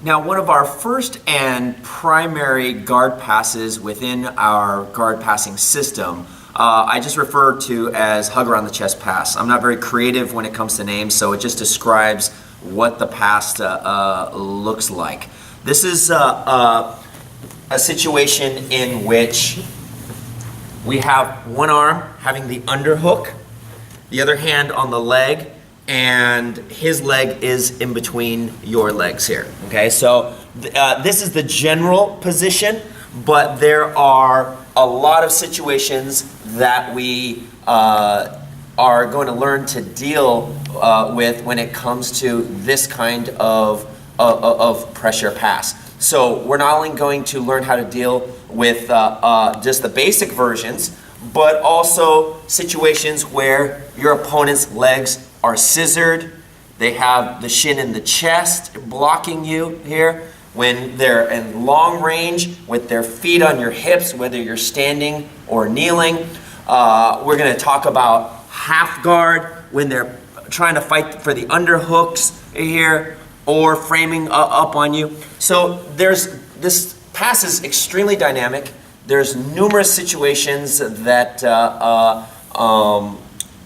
Now, one of our first and primary guard passes within our guard passing system, I just refer to as hug around the chest pass. I'm not very creative when it comes to names, so it just describes what the pass looks like. This is a situation in which we have one arm having the underhook, the other hand on the leg, and his leg is in between your legs here. Okay, so this is the general position, but there are a lot of situations that we are going to learn to deal with when it comes to this kind of pressure pass. So we're not only going to learn how to deal with just the basic versions, but also situations where your opponent's legs are scissored, they have the shin in the chest blocking you here, when they're in long range with their feet on your hips, whether you're standing or kneeling. We're going to talk about half guard when they're trying to fight for the underhooks here or framing up on you. So this pass is extremely dynamic. There's numerous situations that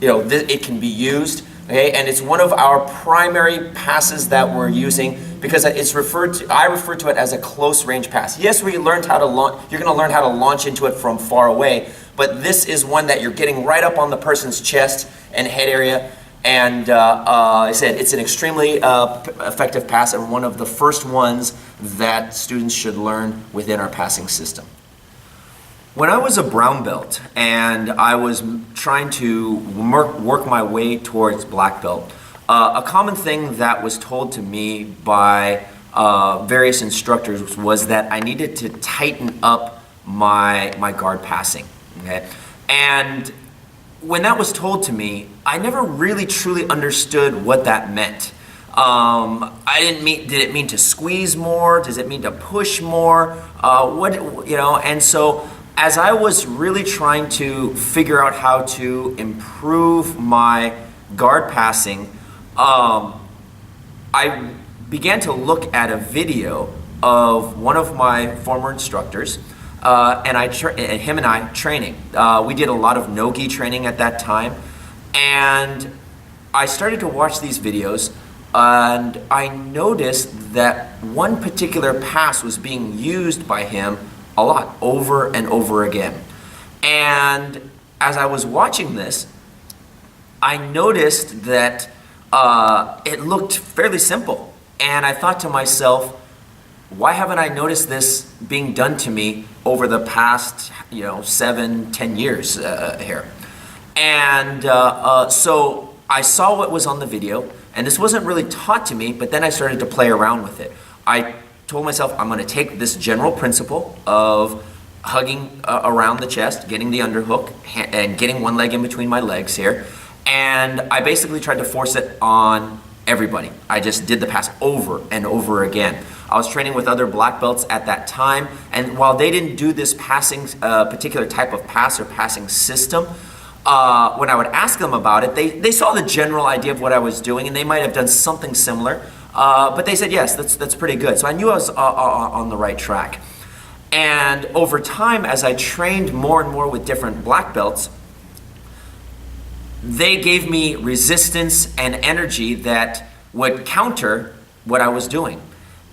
it can be used. Okay, and it's one of our primary passes that we're using because I refer to it as a close range pass. Yes, we learned how to launch. You're going to learn how to launch into it from far away, but this is one that you're getting right up on the person's chest and head area. And I said it's an extremely effective pass and one of the first ones that students should learn within our passing system. When I was a brown belt and I was trying to work my way towards black belt, a common thing that was told to me by various instructors was that I needed to tighten up my guard passing. Okay? And when that was told to me, I never really truly understood what that meant. Did it mean to squeeze more? Does it mean to push more? And so as I was really trying to figure out how to improve my guard passing, I began to look at a video of one of my former instructors, and him and I training. We did a lot of no-gi training at that time, and I started to watch these videos, and I noticed that one particular pass was being used by him a lot, over and over again. And as I was watching this, I noticed that it looked fairly simple. And I thought to myself, why haven't I noticed this being done to me over the past 7-10 years here? And so I saw what was on the video, and this wasn't really taught to me, but then I started to play around with it. I told myself I'm going to take this general principle of hugging around the chest, getting the underhook, and getting one leg in between my legs here, and I basically tried to force it on everybody. I just did the pass over and over again. I was training with other black belts at that time, and while they didn't do this passing particular type of pass or passing system, when I would ask them about it, they saw the general idea of what I was doing, and they might have done something similar. But they said, yes, that's pretty good. So I knew I was on the right track. And over time, as I trained more and more with different black belts, they gave me resistance and energy that would counter what I was doing.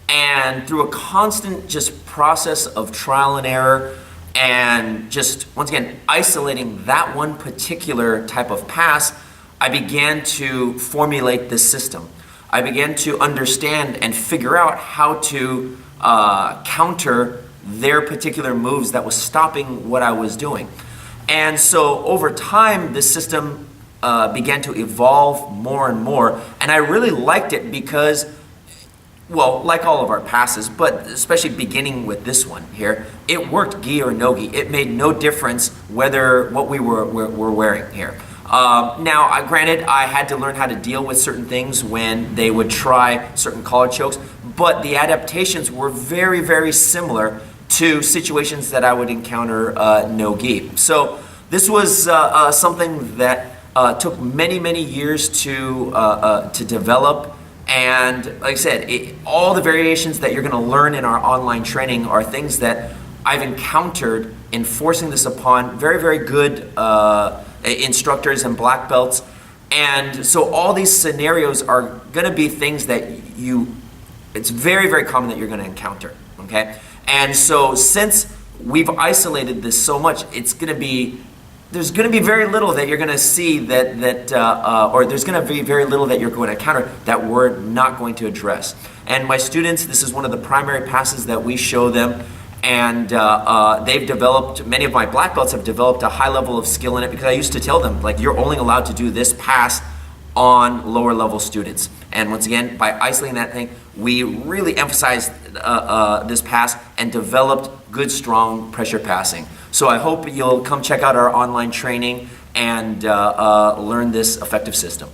And through a constant just process of trial and error and just, once again, isolating that one particular type of pass, I began to formulate this system. I began to understand and figure out how to counter their particular moves that was stopping what I was doing. And so over time, this system began to evolve more and more. And I really liked it because, well, like all of our passes, but especially beginning with this one here, it worked gi or no gi. It made no difference what we were wearing here. Now, granted, I had to learn how to deal with certain things when they would try certain collar chokes, but the adaptations were very, very similar to situations that I would encounter no-gi. So this was something that took many, many years to develop And like I said, all the variations that you're going to learn in our online training are things that I've encountered enforcing this upon very, very good instructors and black belts. And so all these scenarios are going to be things that it's very, very common that you're going to encounter, okay? And so since we've isolated this so much, there's going to be very little that you're going to see or there's going to be very little that you're going to encounter that we're not going to address. And my students, this is one of the primary passes that we show them, and many of my black belts have developed a high level of skill in it, because I used to tell them, like, you're only allowed to do this pass on lower level students. And once again, by isolating that thing, we really emphasized this pass and developed good, strong pressure passing. So I hope you'll come check out our online training and learn this effective system.